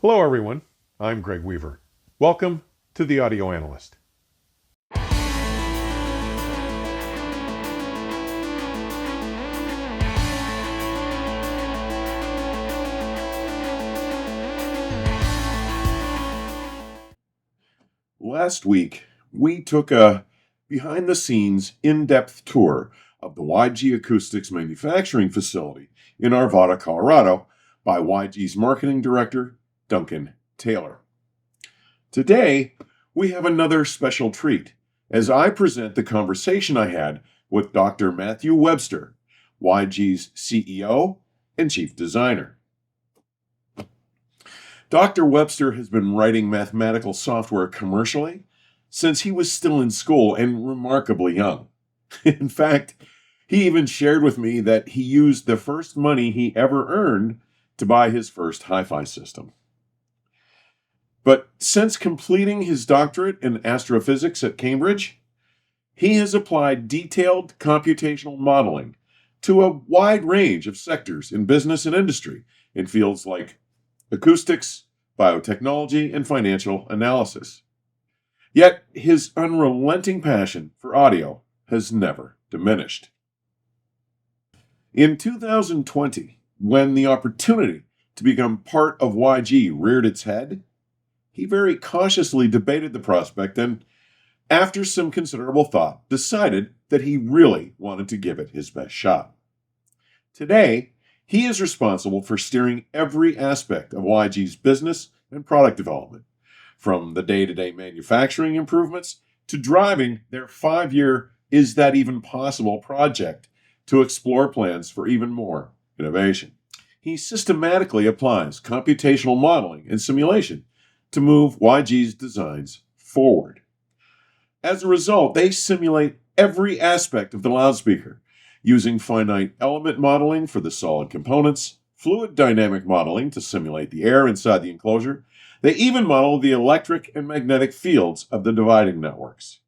Hello everyone, I'm Greg Weaver. Welcome to the Audio Analyst. Last week, we took a behind-the-scenes, in-depth tour of the YG Acoustics manufacturing facility in Arvada, Colorado, by YG's marketing director, Duncan Taylor. Today, we have another special treat as I present the conversation I had with Dr. Matthew Webster, YG's CEO and chief designer. Dr. Webster has been writing mathematical software commercially since he was still in school and remarkably young. In fact, he even shared with me that he used the first money he ever earned to buy his first hi-fi system. But since completing his doctorate in astrophysics at Cambridge, he has applied detailed computational modeling to a wide range of sectors in business and industry in fields like acoustics, biotechnology, and financial analysis. Yet his unrelenting passion for audio has never diminished. In 2020, when the opportunity to become part of YG reared its head, he very cautiously debated the prospect and, after some considerable thought, decided that he really wanted to give it his best shot. Today, he is responsible for steering every aspect of YG's business and product development, from the day-to-day manufacturing improvements to driving their 5-year Is That Even Possible project to explore plans for even more innovation. He systematically applies computational modeling and simulation to move YG's designs forward. As a result, they simulate every aspect of the loudspeaker, using finite element modeling for the solid components, fluid dynamic modeling to simulate the air inside the enclosure. They even model the electric and magnetic fields of the dividing networks.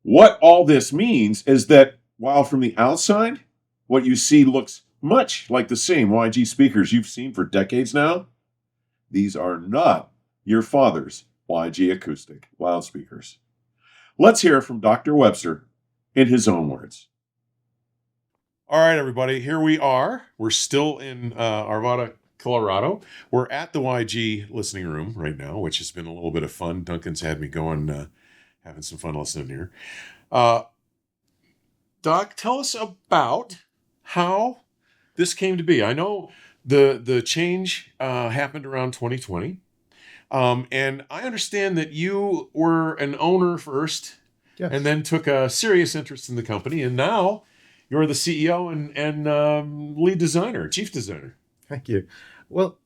What all this means is that while from the outside, what you see looks much like the same YG speakers you've seen for decades now, these are not your father's YG acoustic loudspeakers. Let's hear from Dr. Webster in his own words. All right, everybody, here we are. We're still in Arvada, Colorado. We're at the YG listening room right now, which has been a little bit of fun. Duncan's had me going, having some fun listening here. Doc, tell us about how this came to be. I know the change happened around 2020. And I understand that you were an owner first, yes, and then took a serious interest in the company, and now you're the CEO and lead designer, chief designer. Thank you. Well,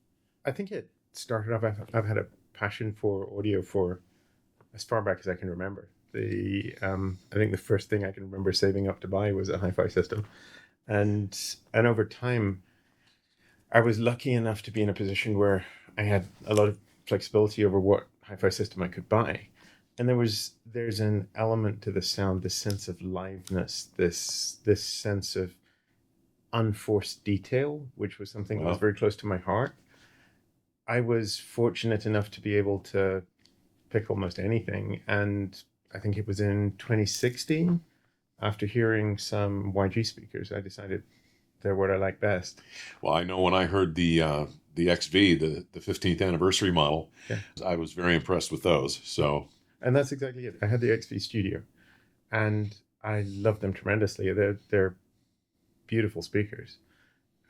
I think it started off, I've had a passion for audio for as far back as I can remember. I think the first thing I can remember saving up to buy was a hi-fi system. And over time, I was lucky enough to be in a position where I had a lot of flexibility over what hi-fi system I could buy. And there's an element to the sound, this sense of liveness, this sense of unforced detail, which was something that was very close to my heart. I was fortunate enough to be able to pick almost anything. And I think it was in 2016, after hearing some YG speakers, I decided they're what I like best. Well, I know when I heard the XV, the 15th anniversary model, yeah, I was very impressed with those. And that's exactly it. I had the XV Studio, and I love them tremendously. They're beautiful speakers,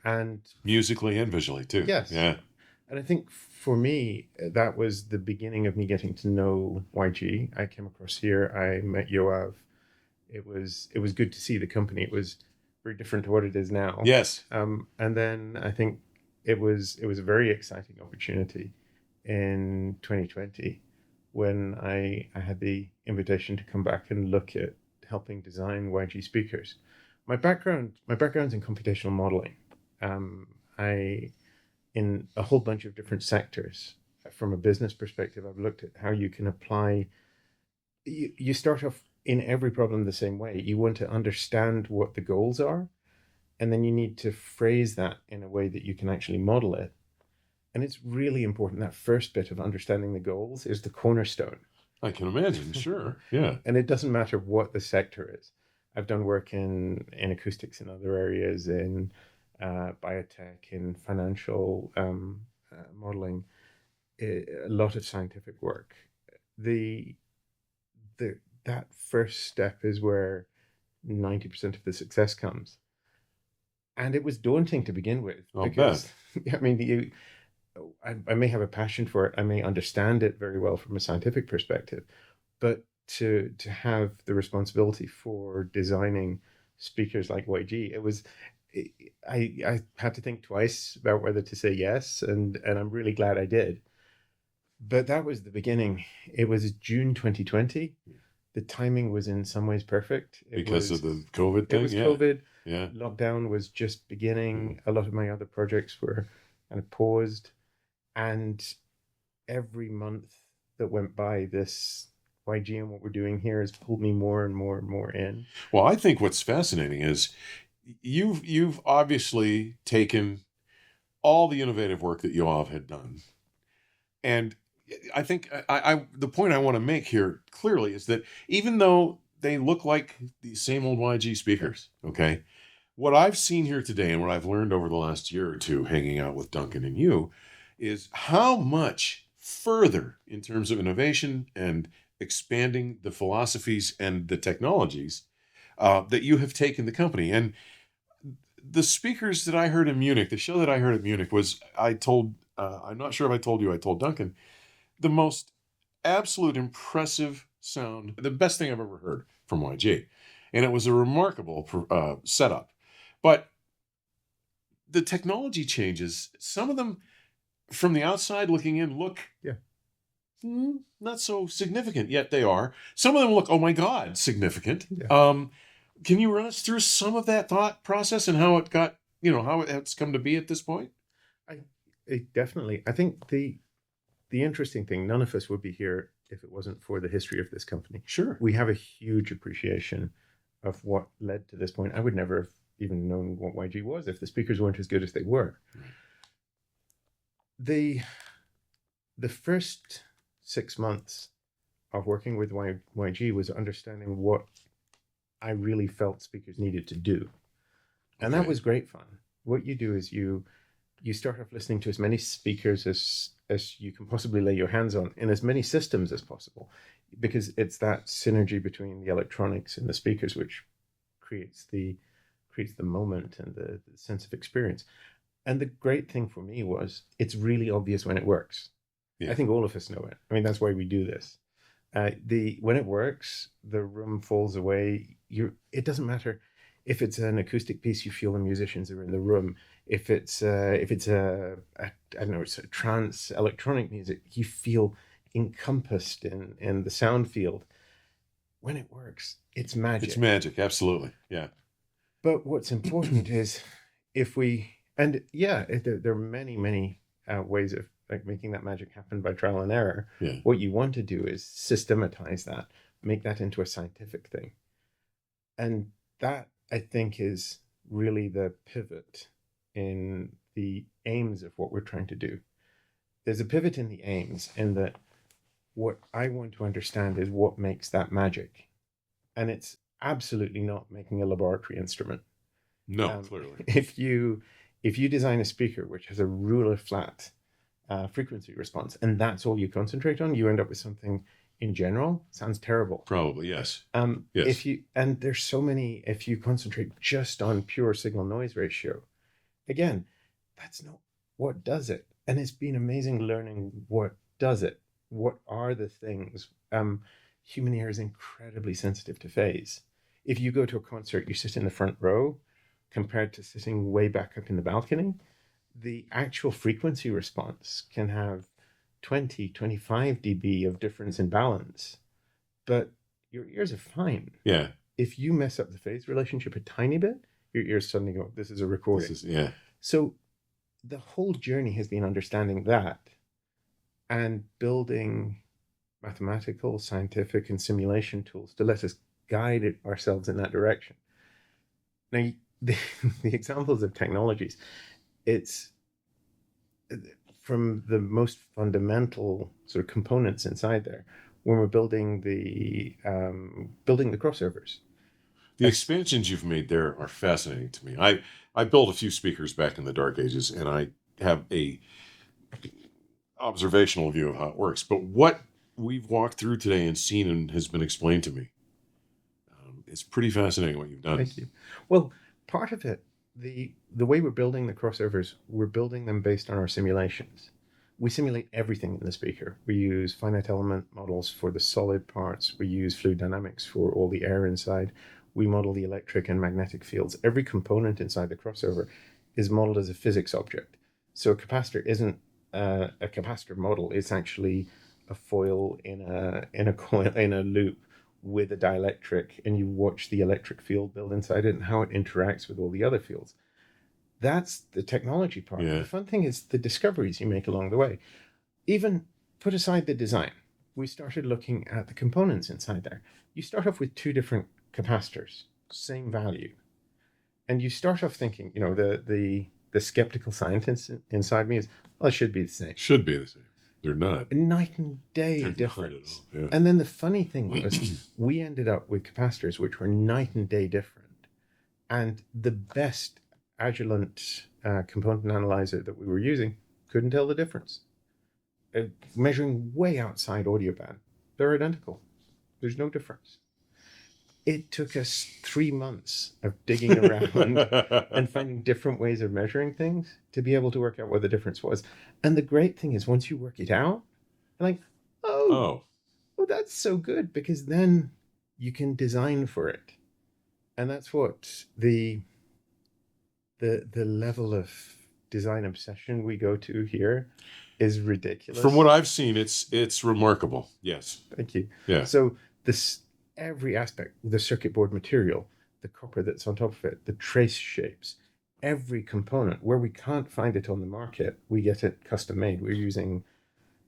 and musically and visually too. Yes, yeah. And I think for me, that was the beginning of me getting to know YG. I came across here. I met Yoav. It was good to see the company. It was very different to what it is now. Yes. And then I think it was a very exciting opportunity in 2020 when I had the invitation to come back and look at helping design YG speakers. My background's in computational modeling. In a whole bunch of different sectors. From a business perspective, I've looked at how you can apply. You start off in every problem the same way. You want to understand what the goals are, and then you need to phrase that in a way that you can actually model it. And it's really important. That first bit of understanding the goals is the cornerstone. I can imagine. Sure. Yeah. And it doesn't matter what the sector is. I've done work in acoustics in other areas, in biotech, in financial modeling, a lot of scientific work. The that first step is where 90% of the success comes. And it was daunting to begin with. I'll because, bet. I mean, I may have a passion for it. I may understand it very well from a scientific perspective, but to have the responsibility for designing speakers like YG, I had to think twice about whether to say yes, and I'm really glad I did. But that was the beginning. It was June 2020. The timing was in some ways perfect. Because of the COVID thing? It was COVID. Yeah. Lockdown was just beginning. A lot of my other projects were kind of paused. And every month that went by, this YG and what we're doing here has pulled me more and more and more in. Well, I think what's fascinating is you've obviously taken all the innovative work that you all have done. And I think the point I want to make here clearly is that even though they look like the same old YG speakers, okay, what I've seen here today and what I've learned over the last year or two hanging out with Duncan and you is how much further in terms of innovation and expanding the philosophies and the technologies that you have taken the company. And the speakers that I heard in Munich, the show that I heard at Munich was, I'm not sure if I told you, I told Duncan, the most absolute impressive sound, the best thing I've ever heard from YG. And it was a remarkable setup. But the technology changes, some of them from the outside looking in look not so significant, yet they are. Some of them look, oh my God, significant. Yeah. Can you run us through some of that thought process and how it got, how it's come to be at this point? Definitely. I think the interesting thing, none of us would be here if it wasn't for the history of this company. Sure. We have a huge appreciation of what led to this point. I would never have even known what YG was if the speakers weren't as good as they were. Right. The first 6 months of working with YG was understanding what I really felt speakers needed to do. And that was great fun. What you do is you start off listening to as many speakers as you can possibly lay your hands on in as many systems as possible, because it's that synergy between the electronics and the speakers which creates the moment and the sense of experience. And the great thing for me was it's really obvious when it works. Yeah. I think all of us know it. I mean, that's why we do this. When it works, the room falls away. It doesn't matter if it's an acoustic piece. You feel the musicians are in the room. If it's I don't know, it's a trance electronic music, you feel encompassed in the sound field. When it works, it's magic. It's magic, absolutely, yeah. But what's important is there are many ways of making that magic happen by trial and error. Yeah. What you want to do is systematize that, make that into a scientific thing. And that, I think, is really the pivot in the aims of what we're trying to do. There's a pivot in the aims in that what I want to understand is what makes that magic. And it's absolutely not making a laboratory instrument. No, clearly. If you design a speaker which has a ruler flat frequency response, and that's all you concentrate on, you end up with something in general sounds terrible. Probably, yes. Yes. There's so many, if you concentrate just on pure signal noise ratio, again, that's not what does it. And it's been amazing learning what does it. What are the things? Human ear is incredibly sensitive to phase. If you go to a concert, you sit in the front row compared to sitting way back up in the balcony, the actual frequency response can have 20, 25 dB of difference in balance, but your ears are fine. Yeah. If you mess up the phase relationship a tiny bit, your ears suddenly go, this is a recording. So the whole journey has been understanding that and building mathematical, scientific, and simulation tools to let us guide ourselves in that direction. Now, the examples of technologies, it's from the most fundamental sort of components inside there when we're building the crossovers. The expansions you've made there are fascinating to me. I built a few speakers back in the dark ages, and I have a observational view of how it works. But what we've walked through today and seen and has been explained to me, it's pretty fascinating what you've done. Thank you. Well, part of it, the way we're building the crossovers, we're building them based on our simulations. We simulate everything in the speaker. We use finite element models for the solid parts. We use fluid dynamics for all the air inside. We model the electric and magnetic fields. Every component inside the crossover is modeled as a physics object. So a capacitor isn't a capacitor model. It's actually a foil in a coil, in a loop with a dielectric, and you watch the electric field build inside it and how it interacts with all the other fields. That's the technology part. Yeah. The fun thing is the discoveries you make along the way. Even put aside the design, we started looking at the components inside there. You start off with two different capacitors, same value. And you start off thinking, the skeptical scientist inside me is, well, it should be the same. Should be the same. They're not. Night and day They're difference. not at all. Yeah. And then the funny thing was we ended up with capacitors which were night and day different. And the best Agilent component analyzer that we were using couldn't tell the difference. Measuring way outside audio band, they're identical. There's no difference. It took us 3 months of digging around and finding different ways of measuring things to be able to work out what the difference was. And the great thing is once you work it out, you're like, oh, that's so good, because then you can design for it. And that's what the level of design obsession we go to here is ridiculous. From what I've seen, it's remarkable. Yes. Thank you. Yeah. So every aspect, the circuit board material, the copper that's on top of it, the trace shapes, every component, where we can't find it on the market, we get it custom made. We're using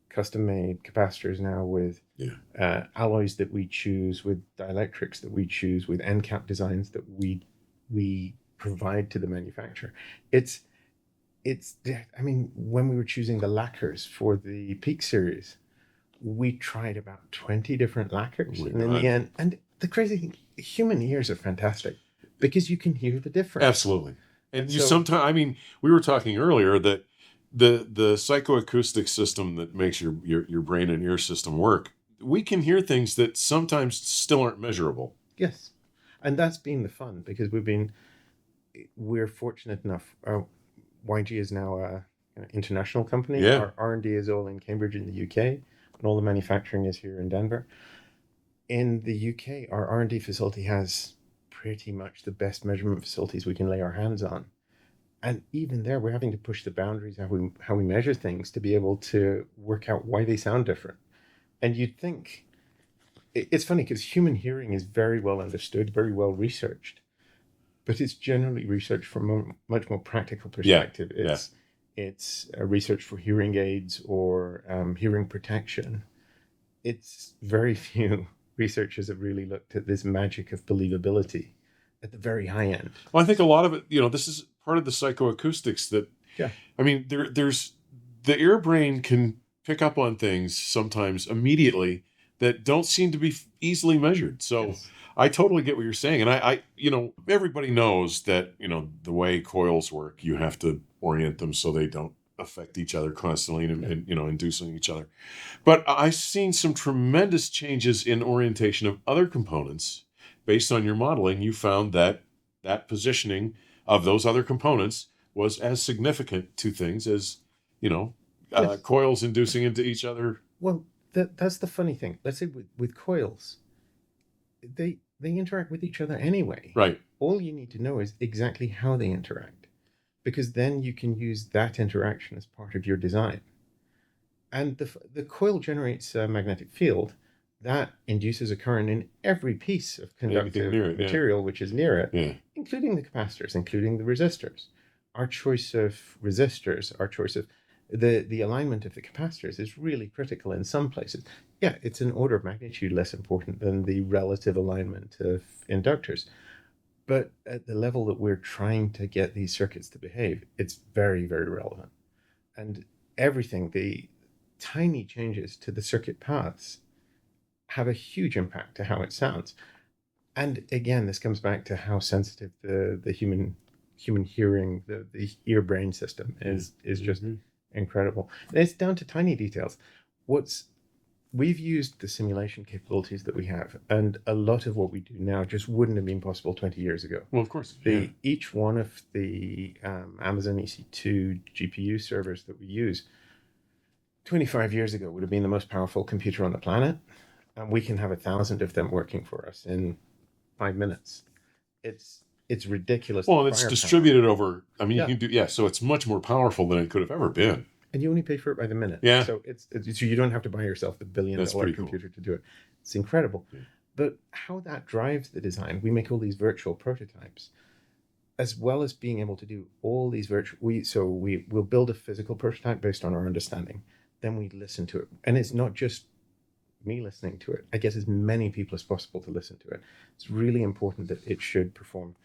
custom made capacitors now with alloys that we choose, with dielectrics that we choose, with end cap designs that we provide to the manufacturer. When we were choosing the lacquers for the Peak series, we tried about 20 different lacquers. And in the end, and the crazy thing, human ears are fantastic because you can hear the difference. Absolutely. And you sometimes, we were talking earlier that the psychoacoustic system that makes your brain and ear system work, we can hear things that sometimes still aren't measurable. Yes. And that's been the fun, because we're fortunate enough. YG is now an international company. Yeah. Our R&D is all in Cambridge in the UK, and all the manufacturing is here in Denver. In the UK, our R&D facility has pretty much the best measurement facilities we can lay our hands on. And even there, we're having to push the boundaries of how we measure things to be able to work out why they sound different. And you'd think, it's funny because human hearing is very well understood, very well researched, but it's generally researched from a much more practical perspective. It's a research for hearing aids or hearing protection. It's very few researchers have really looked at this magic of believability at the very high end. Well, I think a lot of it, this is part of the psychoacoustics that, there's the ear brain can pick up on things sometimes immediately that don't seem to be easily measured. So yes. I totally get what you're saying. And I everybody knows that, the way coils work, you have to orient them so they don't affect each other constantly and inducing each other. But I've seen some tremendous changes in orientation of other components based on your modeling. You found that positioning of those other components was as significant to things as, yes. Coils inducing into each other. Well, that's the funny thing. Let's say with coils, they interact with each other anyway. Right. All you need to know is exactly how they interact, because then you can use that interaction as part of your design. And the coil generates a magnetic field that induces a current in every piece of conductive material which is near it, including the capacitors, including the resistors. Our choice of resistors, our choice of the alignment of the capacitors is really critical in some places. Yeah, it's an order of magnitude less important than the relative alignment of inductors. But at the level that we're trying to get these circuits to behave, it's very, very relevant. And everything, the tiny changes to the circuit paths have a huge impact to how it sounds. And again, this comes back to how sensitive the human hearing, the ear brain system is just incredible. And it's down to tiny details. We've used the simulation capabilities that we have, and a lot of what we do now just wouldn't have been possible 20 years ago. Well, of course. Each one of the Amazon EC2 GPU servers that we use 25 years ago would have been the most powerful computer on the planet, and we can have 1,000 of them working for us in 5 minutes. It's ridiculous. Well, and it's distributed over. I mean, Yeah. you can do so. It's much more powerful than it could have ever been. And you only pay for it by the minute. Yeah. So so you don't have to buy yourself the $1 billion computer to do it. It's incredible. Yeah. But how that drives the design, we make all these virtual prototypes, as well as being able to do all these virtual. We'll build a physical prototype based on our understanding. Then we listen to it, and it's not just me listening to it. I get as many people as possible to listen to it. It's really important that it should perform.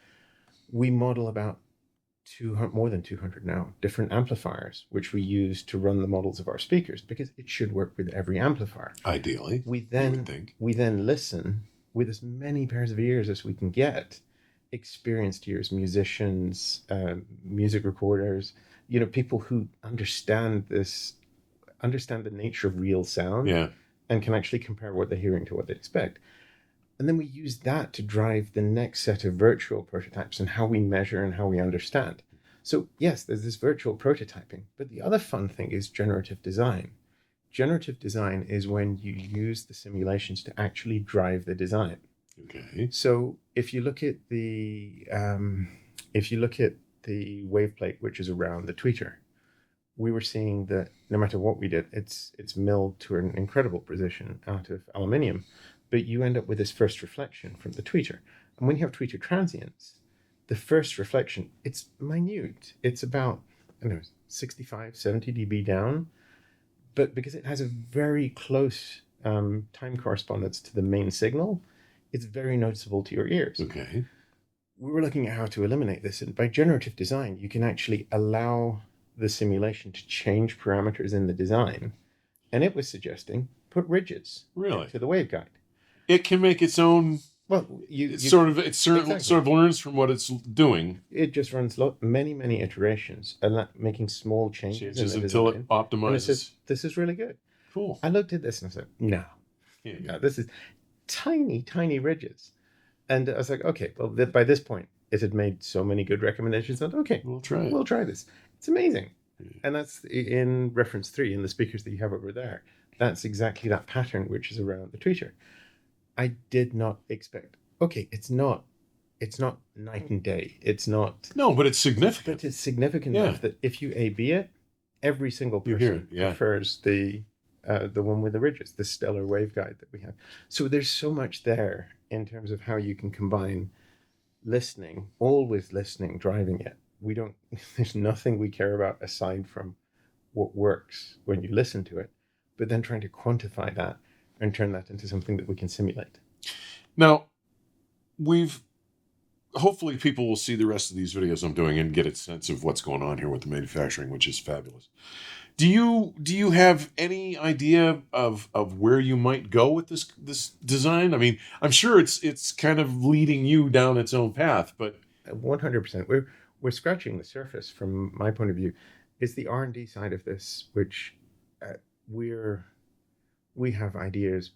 We model about more than 200 now different amplifiers, which we use to run the models of our speakers, because it should work with every amplifier. Ideally, we then listen with as many pairs of ears as we can get, experienced ears, musicians, music recorders, people who understand the nature of real sound, and can actually compare what they're hearing to what they expect. And then we use that to drive the next set of virtual prototypes and how we measure and how we understand. So yes, there's this virtual prototyping, but the other fun thing is generative design. Generative design is when you use the simulations to actually drive the design. Okay. So if you look at the wave plate, which is around the tweeter, we were seeing that no matter what we did, it's milled to an incredible precision out of aluminium. But you end up with this first reflection from the tweeter. And when you have tweeter transients, the first reflection, it's minute. It's about, 65, 70 dB down. But because it has a very close time correspondence to the main signal, it's very noticeable to your ears. Okay. We were looking at how to eliminate this. And by generative design, you can actually allow the simulation to change parameters in the design. And it was suggesting put ridges into the waveguide. It can make its own. Well, it sort of learns from what it's doing. It just runs many iterations and making small changes until it optimizes. And it says, this is really good. Cool. I looked at this and I said, no, this is tiny ridges. And I was like, okay, well, by this point, it had made so many good recommendations that, okay, we'll try it. We'll try this. It's amazing. Yeah. And that's in reference 3 in the speakers that you have over there. That's exactly that pattern, which is around the tweeter. I did not expect. Okay, it's not night and day. It's not. No, but it's significant. But it's significant enough that if you A/B it, every single person prefers the one with the ridges, the stellar waveguide that we have. So there's so much there in terms of how you can combine listening, always listening, driving it. There's nothing we care about aside from what works when you listen to it, but then trying to quantify that and turn that into something that we can simulate. Now, hopefully people will see the rest of these videos I'm doing and get a sense of what's going on here with the manufacturing, which is fabulous. Do you have any idea of where you might go with this design? I mean, I'm sure it's kind of leading you down its own path, but 100%. We're scratching the surface from my point of view. It's the R&D side of this, which we have ideas,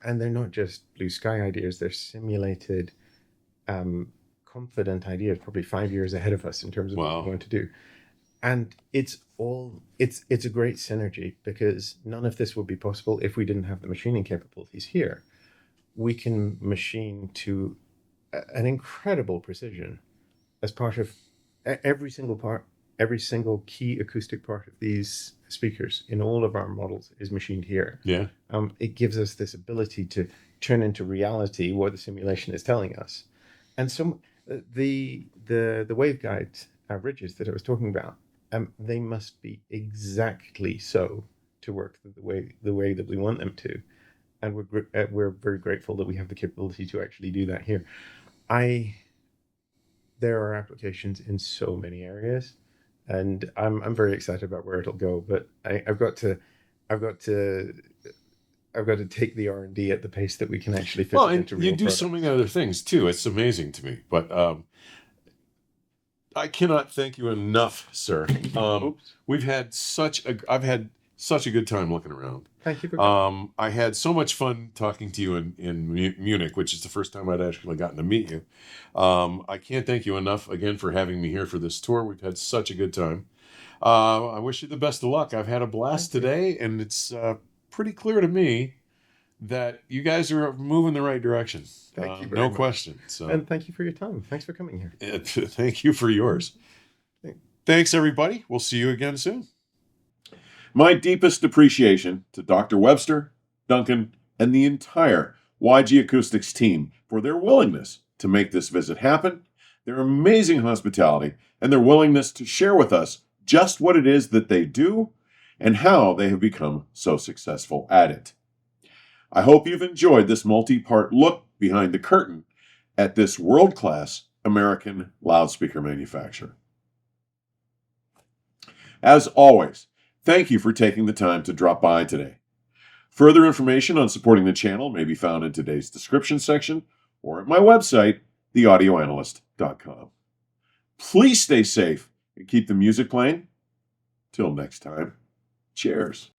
and they're not just blue sky ideas. They're simulated, confident ideas, probably 5 years ahead of us in terms of what we want to do. And it's a great synergy, because none of this would be possible if we didn't have the machining capabilities here. We can machine to an incredible precision as part of every single key acoustic part of these speakers in all of our models is machined here. Yeah. It gives us this ability to turn into reality what the simulation is telling us. And so the waveguide ridges that I was talking about, they must be exactly so to work the way that we want them to. And we're very grateful that we have the capability to actually do that here. There are applications in so many areas. and I'm very excited about where it'll go. But I've got to take the R&D at the pace that we can actually fit it into real you do products. so many other things too. It's amazing to me. But I cannot thank you enough, sir. I've had such a good time looking around. Thank you for coming. I had so much fun talking to you in Munich, which is the first time I'd actually gotten to meet you. I can't thank you enough again for having me here for this tour. We've had such a good time. I wish you the best of luck. I've had a blast today, and it's pretty clear to me that you guys are moving the right direction. Thank you very no much. question. So, And thank you for your time. Thanks for coming here. thank you for yours. Thanks, everybody. We'll see you again soon. My deepest appreciation to Dr. Webster, Duncan, and the entire YG Acoustics team for their willingness to make this visit happen, their amazing hospitality, and their willingness to share with us just what it is that they do and how they have become so successful at it. I hope you've enjoyed this multi-part look behind the curtain at this world-class American loudspeaker manufacturer. As always, thank you for taking the time to drop by today. Further information on supporting the channel may be found in today's description section or at my website, theaudioanalyst.com. Please stay safe and keep the music playing. Till next time, cheers.